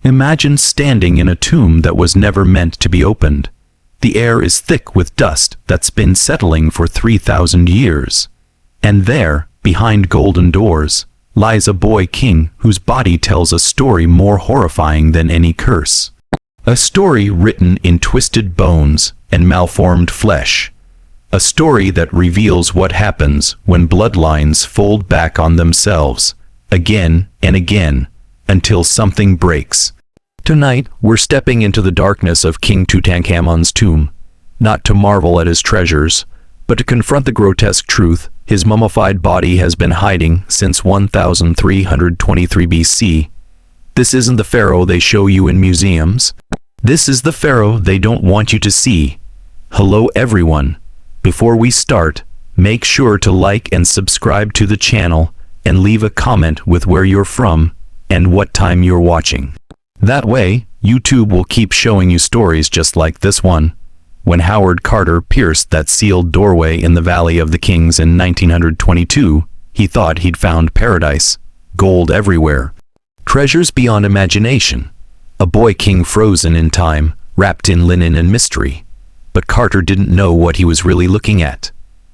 Imagine standing in a tomb that was never meant to be opened. The air is thick with dust that's been settling for 3,000 years. And there, behind golden doors, lies a boy king whose body tells a story more horrifying than any curse. A story written in twisted bones and malformed flesh. A story that reveals what happens when bloodlines fold back on themselves, again and again, until something breaks. Tonight, we're stepping into the darkness of King Tutankhamun's tomb, not to marvel at his treasures, but to confront the grotesque truth his mummified body has been hiding since 1323 BC. This isn't the Pharaoh they show you in museums. This is the Pharaoh they don't want you to see. Hello everyone. Before we start, make sure to like and subscribe to the channel and leave a comment with where you're from and what time you're watching. That way, YouTube will keep showing you stories just like this one. When Howard Carter pierced that sealed doorway in the Valley of the Kings in 1922, he thought he'd found paradise, gold everywhere, treasures beyond imagination, a boy king frozen in time, wrapped in linen and mystery. But Carter didn't know what he was really looking at.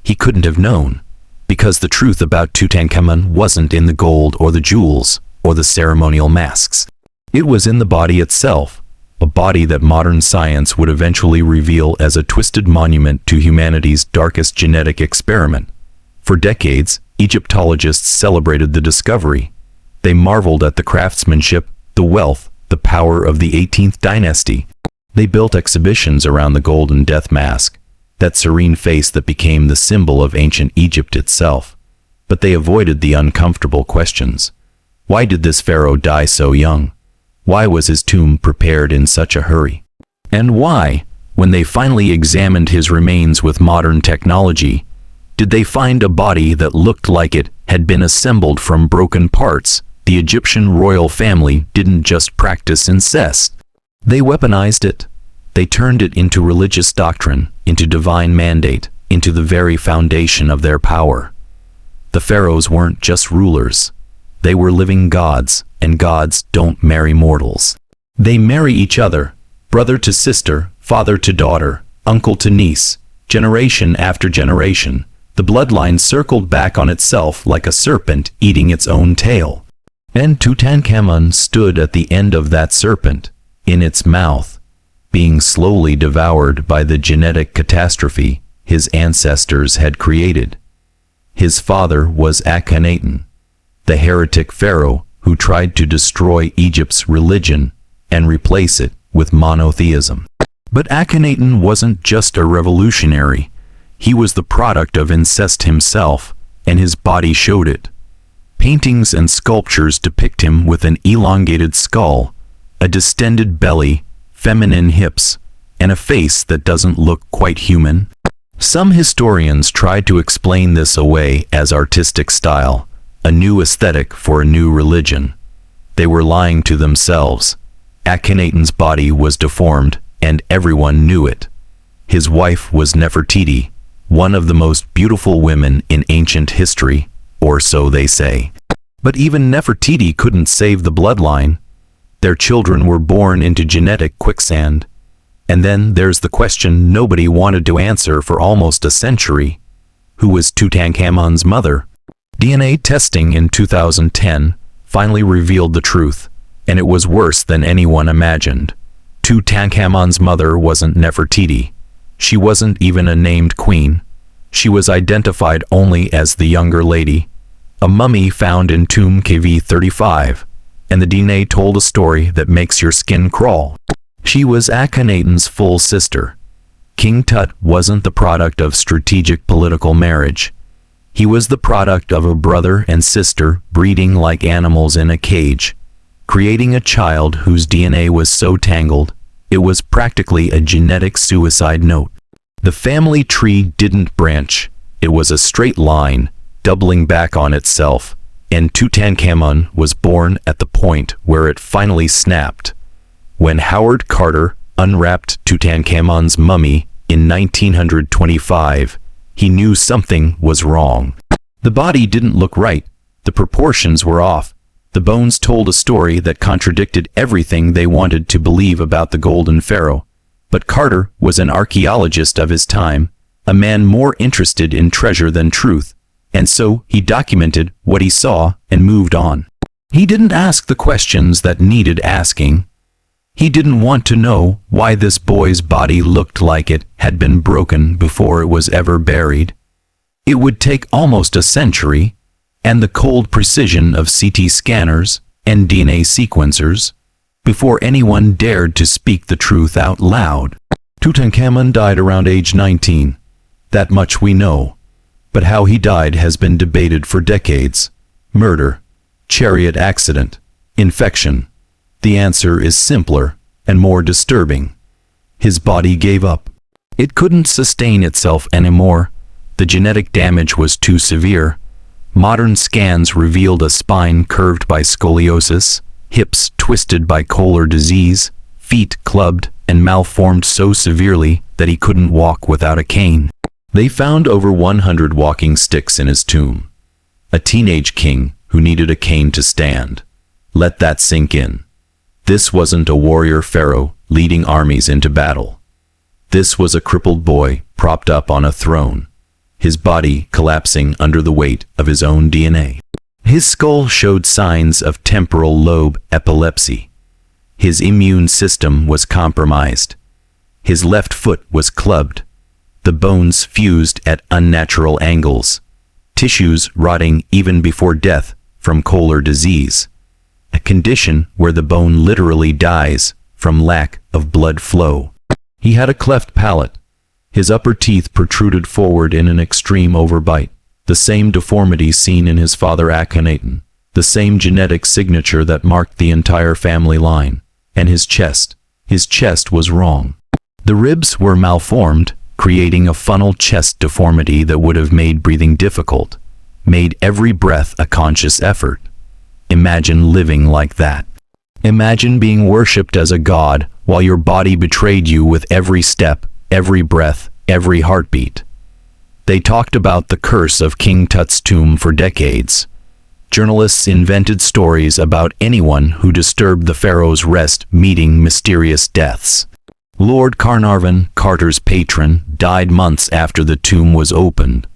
He couldn't have known, because the truth about Tutankhamun wasn't in the gold or the jewels or the ceremonial masks. It was in the body itself, a body that modern science would eventually reveal as a twisted monument to humanity's darkest genetic experiment. For decades, Egyptologists celebrated the discovery. They marveled at the craftsmanship, the wealth, the power of the 18th dynasty. They built exhibitions around the golden death mask, that serene face that became the symbol of ancient Egypt itself. But they avoided the uncomfortable questions. Why did this pharaoh die so young? Why was his tomb prepared in such a hurry? And why, when they finally examined his remains with modern technology, did they find a body that looked like it had been assembled from broken parts? The Egyptian royal family didn't just practice incest. They weaponized it. They turned it into religious doctrine, into divine mandate, into the very foundation of their power. The pharaohs weren't just rulers. They were living gods, and gods don't marry mortals. They marry each other, brother to sister, father to daughter, uncle to niece, generation after generation. The bloodline circled back on itself like a serpent eating its own tail. And Tutankhamun stood at the end of that serpent, in its mouth, being slowly devoured by the genetic catastrophe his ancestors had created. His father was Akhenaten, the heretic pharaoh who tried to destroy Egypt's religion and replace it with monotheism. But Akhenaten wasn't just a revolutionary. He was the product of incest himself, and his body showed it. Paintings and sculptures depict him with an elongated skull, a distended belly, feminine hips, and a face that doesn't look quite human. Some historians tried to explain this away as artistic style, a new aesthetic for a new religion. They were lying to themselves. Akhenaten's body was deformed, and everyone knew it. His wife was Nefertiti, one of the most beautiful women in ancient history, or so they say. But even Nefertiti couldn't save the bloodline. Their children were born into genetic quicksand. And then there's the question nobody wanted to answer for almost a century. Who was Tutankhamun's mother? DNA testing in 2010 finally revealed the truth, and it was worse than anyone imagined. Tutankhamun's mother wasn't Nefertiti. She wasn't even a named queen. She was identified only as the younger lady, a mummy found in tomb KV35, and the DNA told a story that makes your skin crawl. She was Akhenaten's full sister. King Tut wasn't the product of strategic political marriage. He was the product of a brother and sister breeding like animals in a cage, creating a child whose DNA was so tangled, it was practically a genetic suicide note. The family tree didn't branch. It was a straight line, doubling back on itself, and Tutankhamun was born at the point where it finally snapped. When Howard Carter unwrapped Tutankhamun's mummy in 1925, he knew something was wrong. The body didn't look right. The proportions were off. The bones told a story that contradicted everything they wanted to believe about the Golden Pharaoh. But Carter was an archaeologist of his time, a man more interested in treasure than truth, and so he documented what he saw and moved on. He didn't ask the questions that needed asking. He didn't want to know why this boy's body looked like it had been broken before it was ever buried. It would take almost a century, and the cold precision of CT scanners and DNA sequencers, before anyone dared to speak the truth out loud. Tutankhamun died around age 19. That much we know. But how he died has been debated for decades. Murder, chariot accident, infection. The answer is simpler and more disturbing. His body gave up. It couldn't sustain itself anymore. The genetic damage was too severe. Modern scans revealed a spine curved by scoliosis, hips twisted by choler disease, feet clubbed and malformed so severely that he couldn't walk without a cane. They found over 100 walking sticks in his tomb. A teenage king who needed a cane to stand. Let that sink in. This wasn't a warrior pharaoh leading armies into battle. This was a crippled boy propped up on a throne, his body collapsing under the weight of his own DNA. His skull showed signs of temporal lobe epilepsy. His immune system was compromised. His left foot was clubbed. The bones fused at unnatural angles. Tissues rotting even before death from choler disease. A condition where the bone literally dies from lack of blood flow. He had a cleft palate. His upper teeth protruded forward in an extreme overbite. The same deformity seen in his father Akhenaten. The same genetic signature that marked the entire family line. And his chest was wrong. The ribs were malformed, creating a funnel chest deformity that would have made breathing difficult, made every breath a conscious effort. Imagine living like that. Imagine being worshipped as a god while your body betrayed you with every step, every breath, every heartbeat. They talked about the curse of King Tut's tomb for decades. Journalists invented stories about anyone who disturbed the pharaoh's rest meeting mysterious deaths. Lord Carnarvon, Carter's patron, died months after the tomb was opened.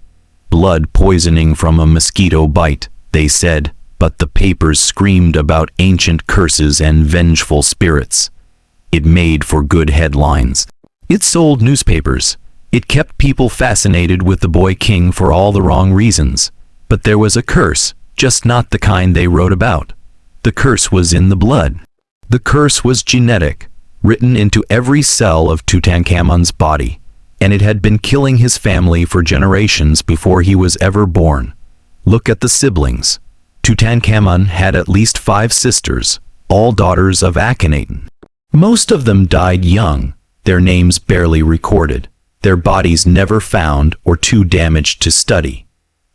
Blood poisoning from a mosquito bite, they said, but the papers screamed about ancient curses and vengeful spirits. It made for good headlines. It sold newspapers. It kept people fascinated with the boy king for all the wrong reasons. But there was a curse, just not the kind they wrote about. The curse was in the blood. The curse was genetic, written into every cell of Tutankhamun's body, and it had been killing his family for generations before he was ever born. Look at the siblings. Tutankhamun had at least 5 sisters, all daughters of Akhenaten. Most of them died young, their names barely recorded, their bodies never found or too damaged to study.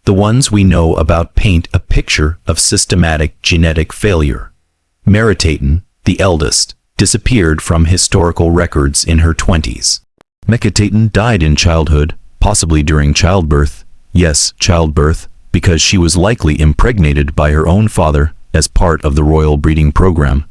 The ones we know about paint a picture of systematic genetic failure. Meritaten, the eldest, disappeared from historical records in her 20s. Meketaten died in childhood, possibly during childbirth. Yes, childbirth, because she was likely impregnated by her own father as part of the royal breeding program.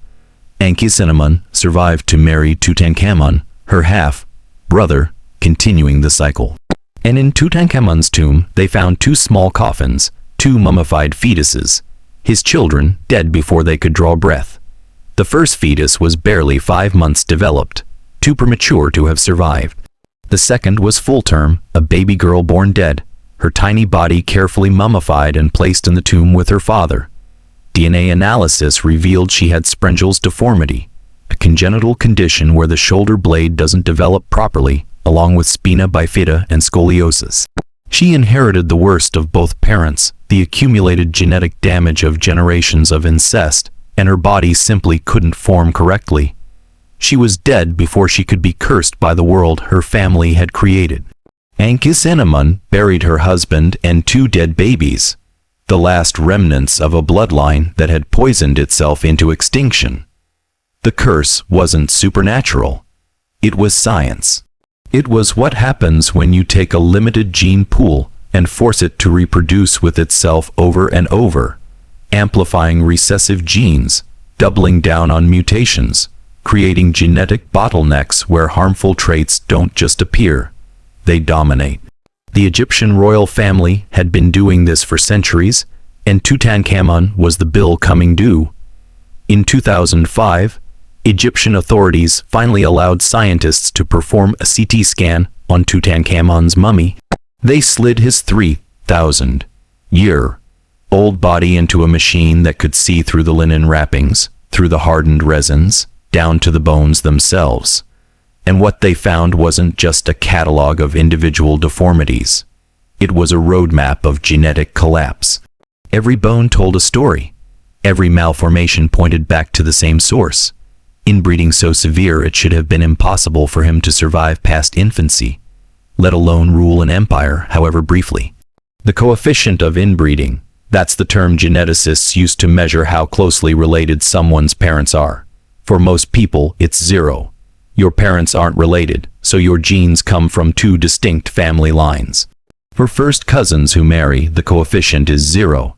Akhenaten survived to marry Tutankhamun, her half-brother, continuing the cycle. And in Tutankhamun's tomb, they found 2 small coffins, 2 mummified fetuses, his children dead before they could draw breath. The first fetus was barely 5 months developed, too premature to have survived. The second was full term, a baby girl born dead, her tiny body carefully mummified and placed in the tomb with her father. DNA analysis revealed she had Sprengel's deformity, a congenital condition where the shoulder blade doesn't develop properly, along with spina bifida and scoliosis. She inherited the worst of both parents, the accumulated genetic damage of generations of incest, and her body simply couldn't form correctly. She was dead before she could be cursed by the world her family had created. Akhenaten buried her husband and 2 dead babies, the last remnants of a bloodline that had poisoned itself into extinction. The curse wasn't supernatural. It was science. It was what happens when you take a limited gene pool and force it to reproduce with itself over and over. amplifying recessive genes, doubling down on mutations, creating genetic bottlenecks where harmful traits don't just appear, they dominate. The Egyptian royal family had been doing this for centuries, and Tutankhamun was the bill coming due. In 2005, Egyptian authorities finally allowed scientists to perform a CT scan on Tutankhamun's mummy. They slid his 3,000-year-old body into a machine that could see through the linen wrappings, through the hardened resins, down to the bones themselves. And what they found wasn't just a catalog of individual deformities. It was a roadmap of genetic collapse. Every bone told a story. Every malformation pointed back to the same source. Inbreeding so severe it should have been impossible for him to survive past infancy, let alone rule an empire, however briefly. The coefficient of inbreeding, that's the term geneticists use to measure how closely related someone's parents are. For most people, it's 0. Your parents aren't related, so your genes come from 2 distinct family lines. For first cousins who marry, the coefficient is 0.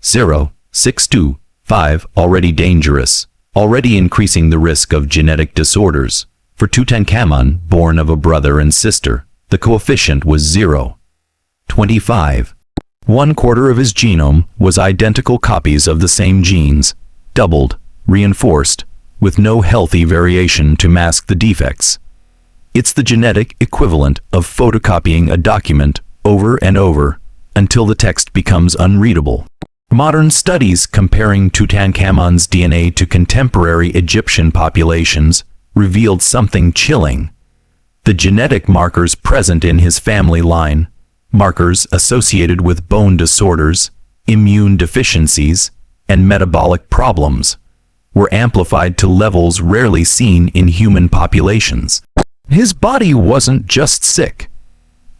0, 6 to 5, already dangerous, already increasing the risk of genetic disorders. For Tutankhamun, born of a brother and sister, the coefficient was 0.25. 1/4 of his genome was identical copies of the same genes, doubled, reinforced, with no healthy variation to mask the defects. It's the genetic equivalent of photocopying a document over and over until the text becomes unreadable. Modern studies comparing Tutankhamun's DNA to contemporary Egyptian populations revealed something chilling. The genetic markers present in his family line, markers associated with bone disorders, immune deficiencies, and metabolic problems, were amplified to levels rarely seen in human populations. His body wasn't just sick.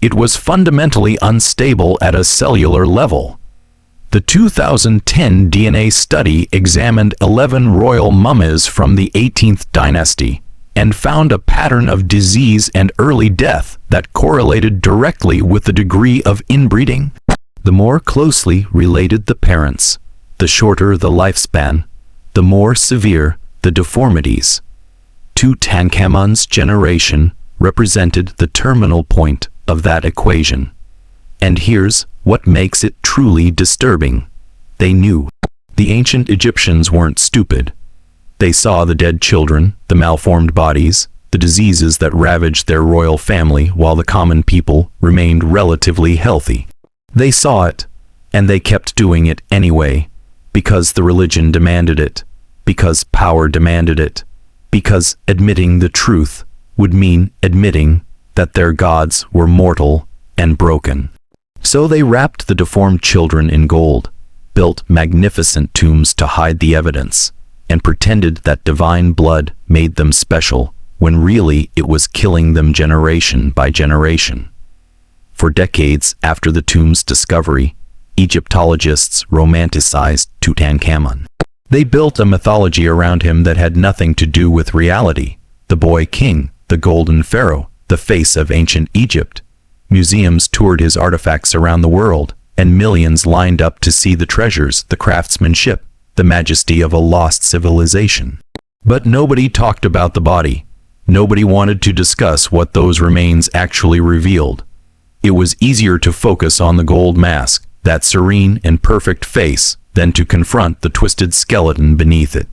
It was fundamentally unstable at a cellular level. The 2010 DNA study examined 11 royal mummies from the 18th dynasty and found a pattern of disease and early death that correlated directly with the degree of inbreeding. The more closely related the parents, the shorter the lifespan, the more severe the deformities. Tutankhamun's generation represented the terminal point of that equation. And here's what makes it truly disturbing. They knew. The ancient Egyptians weren't stupid. They saw the dead children, the malformed bodies, the diseases that ravaged their royal family while the common people remained relatively healthy. They saw it, and they kept doing it anyway, because the religion demanded it, because power demanded it, because admitting the truth would mean admitting that their gods were mortal and broken. So they wrapped the deformed children in gold, built magnificent tombs to hide the evidence, and pretended that divine blood made them special, when really it was killing them generation by generation. For decades after the tomb's discovery, Egyptologists romanticized Tutankhamun. They built a mythology around him that had nothing to do with reality. The boy king, the golden pharaoh, the face of ancient Egypt. Museums toured his artifacts around the world, and millions lined up to see the treasures, the craftsmanship, the majesty of a lost civilization. But nobody talked about the body. Nobody wanted to discuss what those remains actually revealed. It was easier to focus on the gold mask, that serene and perfect face, than to confront the twisted skeleton beneath it.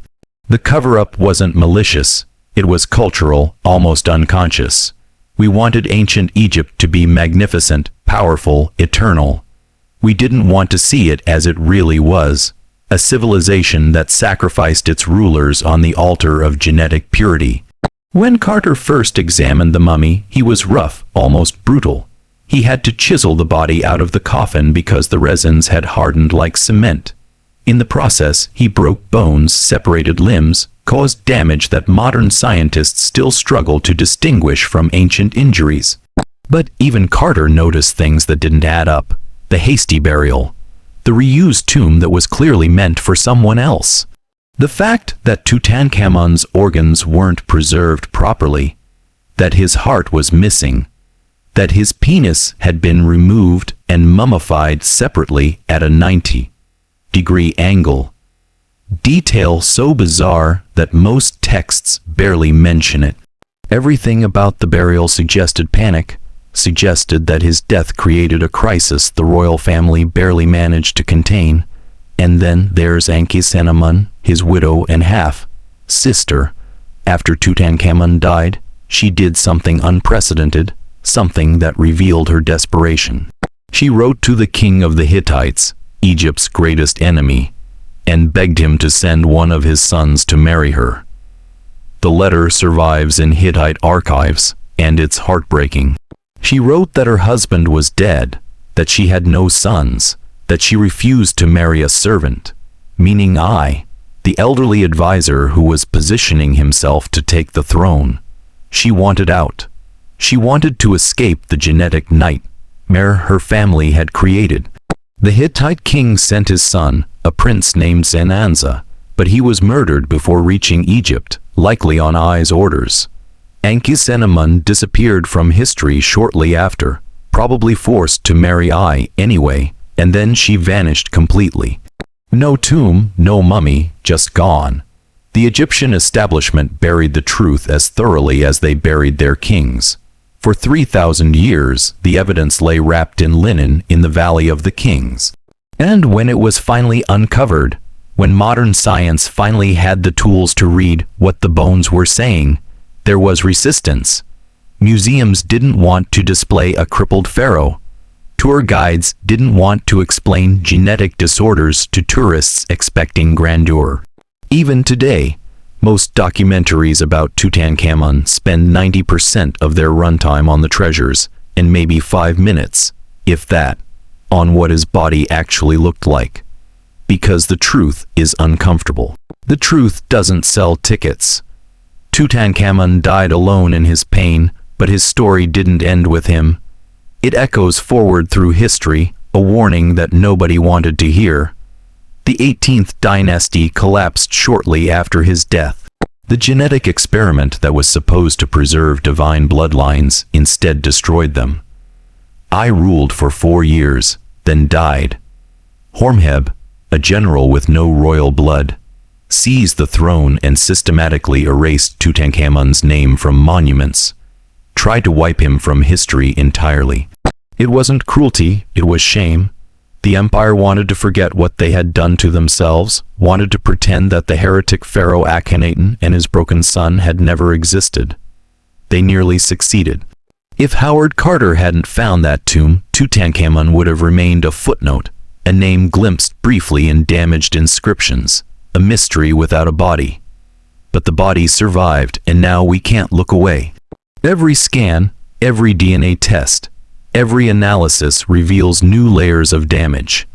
The cover-up wasn't malicious. It was cultural, almost unconscious. We wanted ancient Egypt to be magnificent, powerful, eternal. We didn't want to see it as it really was, a civilization that sacrificed its rulers on the altar of genetic purity. When Carter first examined the mummy, he was rough, almost brutal. He had to chisel the body out of the coffin because the resins had hardened like cement. In the process, he broke bones, separated limbs, caused damage that modern scientists still struggle to distinguish from ancient injuries. But even Carter noticed things that didn't add up. The hasty burial. The reused tomb that was clearly meant for someone else. The fact that Tutankhamun's organs weren't preserved properly. That his heart was missing. That his penis had been removed and mummified separately at a 90 180-degree angle. Detail so bizarre that most texts barely mention it. Everything about the burial suggested panic, suggested that his death created a crisis the royal family barely managed to contain. And then there's Akhenaten, his widow and half-sister. After Tutankhamun died, she did something unprecedented, something that revealed her desperation. She wrote to the king of the Hittites, Egypt's greatest enemy, and begged him to send one of his sons to marry her. The letter survives in Hittite archives, and it's heartbreaking. She wrote that her husband was dead, that she had no sons, that she refused to marry a servant, meaning I, the elderly advisor who was positioning himself to take the throne. She wanted out. She wanted to escape the genetic nightmare her family had created. The Hittite king sent his son, a prince named Zenanza, but he was murdered before reaching Egypt, likely on I's orders. Akhenaten disappeared from history shortly after, probably forced to marry I anyway, and then she vanished completely. No tomb, no mummy, just gone. The Egyptian establishment buried the truth as thoroughly as they buried their kings. For 3,000 years, the evidence lay wrapped in linen in the Valley of the Kings. And when it was finally uncovered, when modern science finally had the tools to read what the bones were saying, there was resistance. Museums didn't want to display a crippled pharaoh. Tour guides didn't want to explain genetic disorders to tourists expecting grandeur. Even today, most documentaries about Tutankhamun spend 90% of their runtime on the treasures, and maybe 5 minutes, if that, on what his body actually looked like. Because the truth is uncomfortable. The truth doesn't sell tickets. Tutankhamun died alone in his pain, but his story didn't end with him. It echoes forward through history, a warning that nobody wanted to hear. The 18th dynasty collapsed shortly after his death. The genetic experiment that was supposed to preserve divine bloodlines instead destroyed them. I ruled for 4 years, then died. Hormheb, a general with no royal blood, seized the throne and systematically erased Tutankhamun's name from monuments, tried to wipe him from history entirely. It wasn't cruelty, it was shame. The empire wanted to forget what they had done to themselves, wanted to pretend that the heretic Pharaoh Akhenaten and his broken son had never existed. They nearly succeeded. If Howard Carter hadn't found that tomb, Tutankhamun would have remained a footnote, a name glimpsed briefly in damaged inscriptions, a mystery without a body. But the body survived, and now we can't look away. Every scan, every DNA test, every analysis reveals new layers of damage.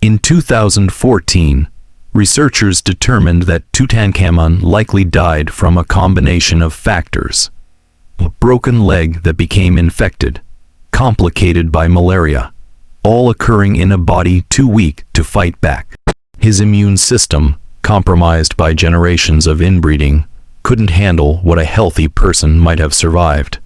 In 2014, researchers determined that Tutankhamun likely died from a combination of factors. A broken leg that became infected, complicated by malaria, all occurring in a body too weak to fight back. His immune system, compromised by generations of inbreeding, couldn't handle what a healthy person might have survived.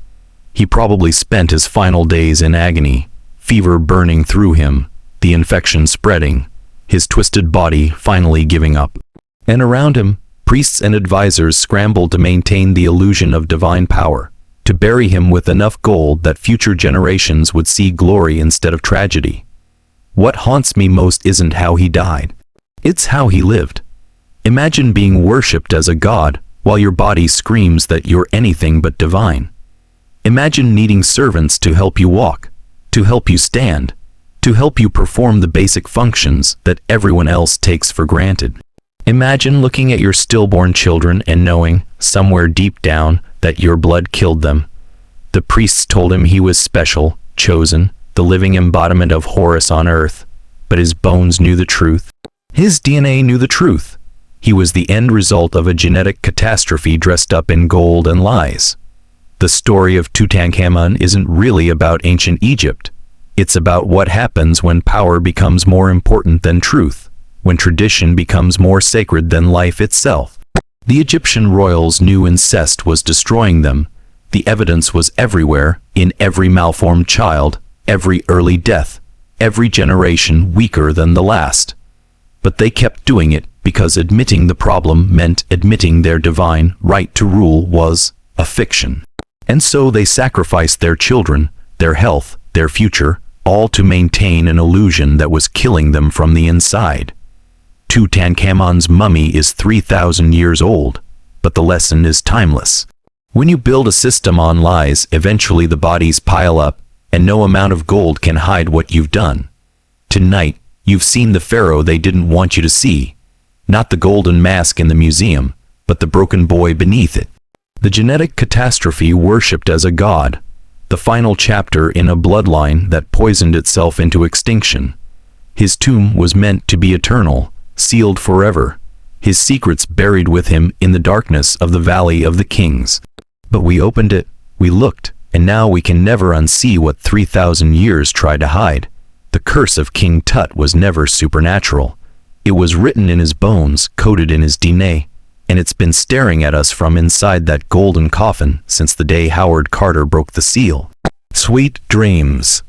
He probably spent his final days in agony, fever burning through him, the infection spreading, his twisted body finally giving up. And around him, priests and advisors scrambled to maintain the illusion of divine power, to bury him with enough gold that future generations would see glory instead of tragedy. What haunts me most isn't how he died. It's how he lived. Imagine being worshipped as a god while your body screams that you're anything but divine. Imagine needing servants to help you walk, to help you stand, to help you perform the basic functions that everyone else takes for granted. Imagine looking at your stillborn children and knowing, somewhere deep down, that your blood killed them. The priests told him he was special, chosen, the living embodiment of Horus on earth, but his bones knew the truth. His DNA knew the truth. He was the end result of a genetic catastrophe dressed up in gold and lies. The story of Tutankhamun isn't really about ancient Egypt. It's about what happens when power becomes more important than truth, when tradition becomes more sacred than life itself. The Egyptian royals knew incest was destroying them. The evidence was everywhere, in every malformed child, every early death, every generation weaker than the last. But they kept doing it because admitting the problem meant admitting their divine right to rule was a fiction. And so they sacrificed their children, their health, their future, all to maintain an illusion that was killing them from the inside. Tutankhamun's mummy is 3,000 years old, but the lesson is timeless. When you build a system on lies, eventually the bodies pile up, and no amount of gold can hide what you've done. Tonight, you've seen the pharaoh they didn't want you to see. Not the golden mask in the museum, but the broken boy beneath it. The genetic catastrophe worshipped as a god. The final chapter in a bloodline that poisoned itself into extinction. His tomb was meant to be eternal, sealed forever. His secrets buried with him in the darkness of the Valley of the Kings. But we opened it, we looked, and now we can never unsee what 3,000 years tried to hide. The curse of King Tut was never supernatural. It was written in his bones, coded in his DNA, and it's been staring at us from inside that golden coffin since the day Howard Carter broke the seal. Sweet dreams.